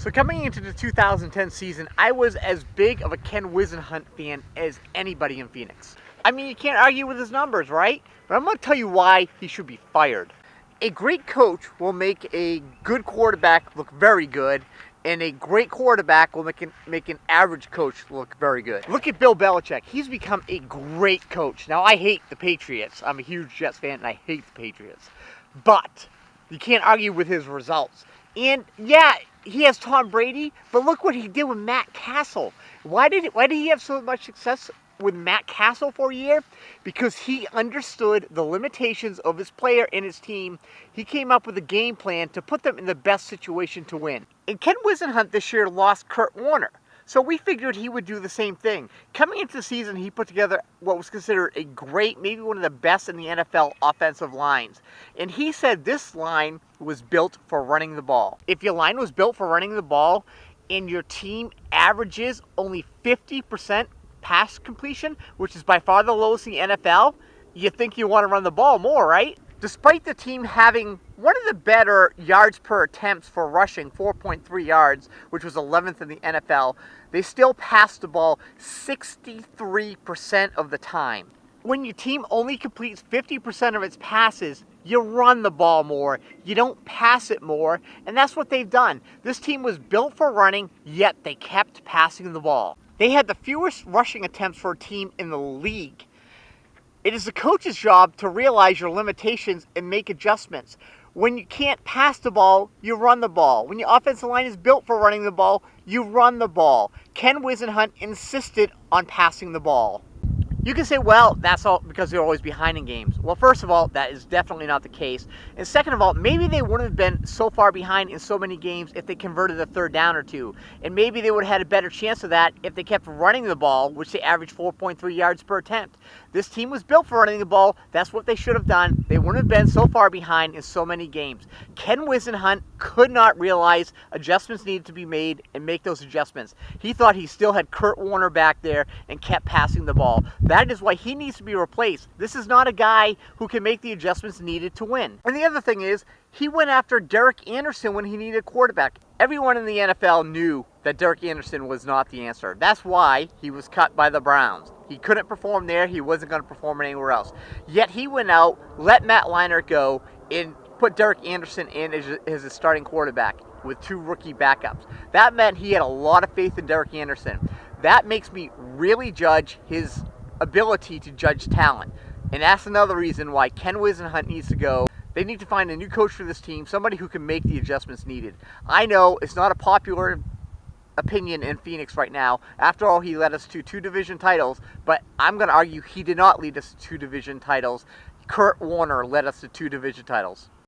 So coming into the 2010 season, I was as big of a Ken Whisenhunt fan as anybody in Phoenix. I mean, you can't argue with his numbers, right? But I'm going to tell you why he should be fired. A great coach will make a good quarterback look very good, and a great quarterback will make an average coach look very good. Look at Bill Belichick. He's become a great coach. Now, I hate the Patriots. I'm a huge Jets fan, and I hate the Patriots. But you can't argue with his results. And yeah, he has Tom Brady, but look what he did with Matt Castle. Why did he have so much success with Matt Castle for a year? Because he understood the limitations of his player and his team. He came up with a game plan to put them in the best situation to win. And Ken Whisenhunt this year lost Kurt Warner. So we figured he would do the same thing. Coming into the season, he put together what was considered a great, maybe one of the best in the NFL offensive lines. And he said this line was built for running the ball. If your line was built for running the ball and your team averages only 50% pass completion, which is by far the lowest in the NFL, you think you want to run the ball more, right? Despite the team having one of the better yards per attempts for rushing, 4.3 yards, which was 11th in the NFL, they still passed the ball 63% of the time. When your team only completes 50% of its passes, you run the ball more, you don't pass it more, and that's what they've done. This team was built for running, yet they kept passing the ball. They had the fewest rushing attempts for a team in the league. It is the coach's job to realize your limitations and make adjustments. When you can't pass the ball, you run the ball. When your offensive line is built for running the ball, you run the ball. Ken Whisenhunt insisted on passing the ball. You can say, well, that's all because they're always behind in games. Well, first of all, that is definitely not the case. And second of all, maybe they wouldn't have been so far behind in so many games if they converted a third down or two. And maybe they would have had a better chance of that if they kept running the ball, which they averaged 4.3 yards per attempt. This team was built for running the ball. That's what they should have done. They wouldn't have been so far behind in so many games. Ken Whisenhunt could not realize adjustments needed to be made and make those adjustments. He thought he still had Kurt Warner back there and kept passing the ball. That is why he needs to be replaced. This is not a guy who can make the adjustments needed to win. And the other thing is, he went after Derek Anderson when he needed a quarterback. Everyone in the NFL knew that Derek Anderson was not the answer. That's why he was cut by the Browns. He couldn't perform there. He wasn't going to perform anywhere else. Yet he went out, let Matt Leinart go, and put Derek Anderson in as his starting quarterback with two rookie backups. That meant he had a lot of faith in Derek Anderson. That makes me really judge his ability to judge talent. And that's another reason why Ken Whisenhunt needs to go. They need to find a new coach for this team, somebody who can make the adjustments needed. I know it's not a popular opinion in Phoenix right now. After all, he led us to 2 division titles, but I'm going to argue he did not lead us to 2 division titles. Kurt Warner led us to 2 division titles.